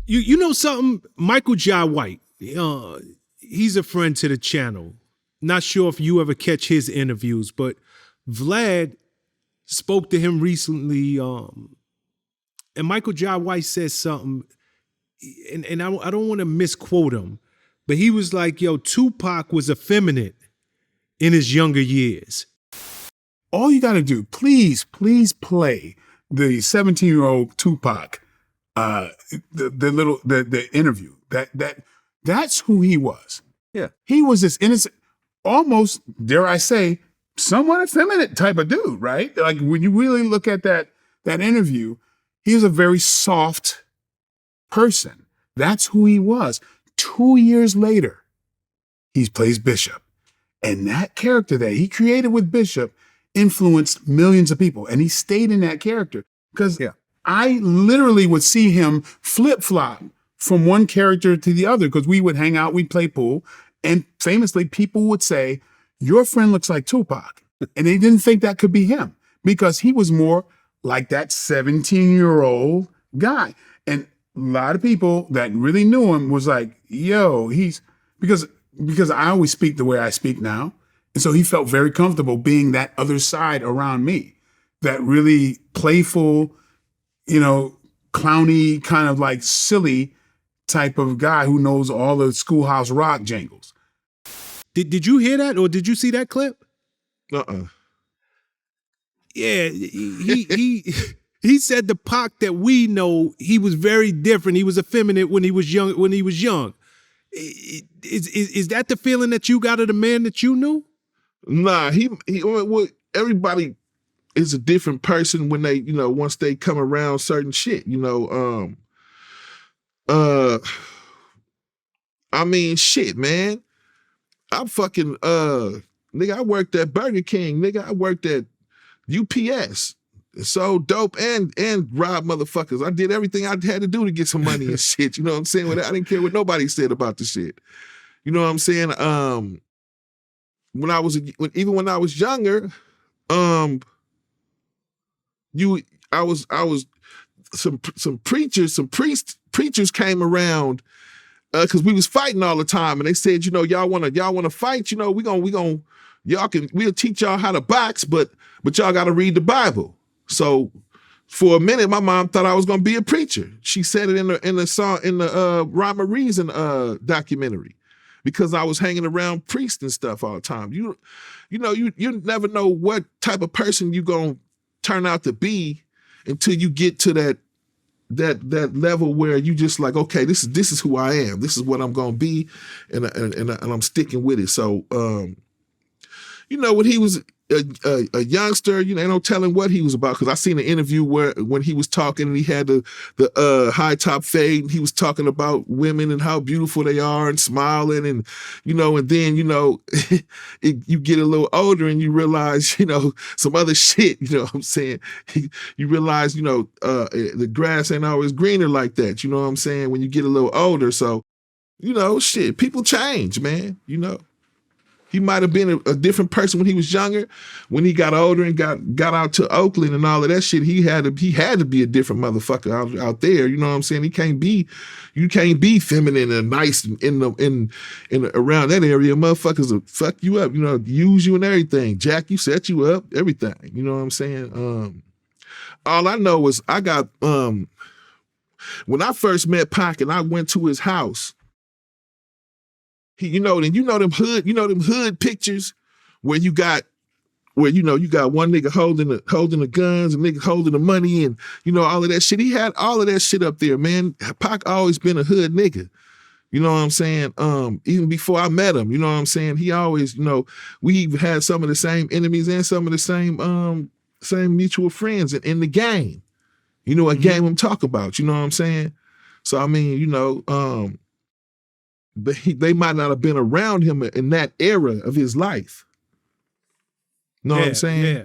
You know something? Michael Jai White, he's a friend to the channel. Not sure if you ever catch his interviews, but Vlad spoke to him recently, and Michael Jai White said something, and I don't want to misquote him, but he was like, yo, Tupac was effeminate in his younger years. All you got to do, please play the 17-year-old Tupac, the interview. That's who he was. Yeah. He was this innocent, almost, dare I say, somewhat effeminate type of dude, right? Like when you really look at that interview, he was a very soft person. That's who he was. 2 years later, he plays Bishop. And that character that he created with Bishop influenced millions of people. And he stayed in that character. Because I literally would see him flip-flop from one character to the other because we would hang out, we'd play pool. And famously, people would say, your friend looks like Tupac. And they didn't think that could be him because he was more like that 17-year-old guy. And a lot of people that really knew him was like, yo, because I always speak the way I speak now. And so he felt very comfortable being that other side around me, that really playful, clowny, kind of like silly type of guy who knows all the Schoolhouse Rock jingles. Did you hear that or did you see that clip? Yeah, he said the Pac that we know, he was very different. He was effeminate when he was young. Is that the feeling that you got of the man that you knew? Nah, everybody is a different person when they, once they come around certain shit, I mean, shit, man. I'm fucking, nigga, I worked at Burger King, nigga, I worked at UPS. So dope and rob motherfuckers. I did everything I had to do to get some money and shit. You know what I'm saying? I didn't care what nobody said about the shit. You know what I'm saying? When I was younger, some preachers came around because we was fighting all the time, and they said, y'all wanna fight? We'll teach y'all how to box, but y'all got to read the Bible. So for a minute, my mom thought I was gonna be a preacher. She said it in the Rhyme of Reason documentary, because I was hanging around priests and stuff all the time. You never know what type of person you gonna turn out to be until you get to that level where you just like, okay, this is who I am. This is what I'm gonna be, and I'm sticking with it. So when he was a youngster, ain't no telling what he was about. Because I seen an interview when he was talking and he had the high top fade, and he was talking about women and how beautiful they are and smiling, and and then you get a little older and you realize some other shit. You know what I'm saying? You realize the grass ain't always greener like that. You know what I'm saying? When you get a little older, so shit, people change, man. He might have been a different person when he was younger. When he got older and got out to Oakland and all of that shit, he had to be a different motherfucker out there. You know what I'm saying? You can't be feminine and nice in around that area. Motherfuckers will fuck you up. Use you and everything. Jack you, set you up, everything. You know what I'm saying? All I know is I got when I first met Pac and I went to his house. You know them hood pictures where you got one nigga holding the guns and niggas holding the money and all of that shit. He had all of that shit up there, man. Pac always been a hood nigga. You know what I'm saying? Even before I met him, you know what I'm saying? He always, we even had some of the same enemies and some of the same mutual friends in the game. A game I'm talking about, you know what I'm saying? So I mean, they might not have been around him in that era of his life. Know what I'm saying?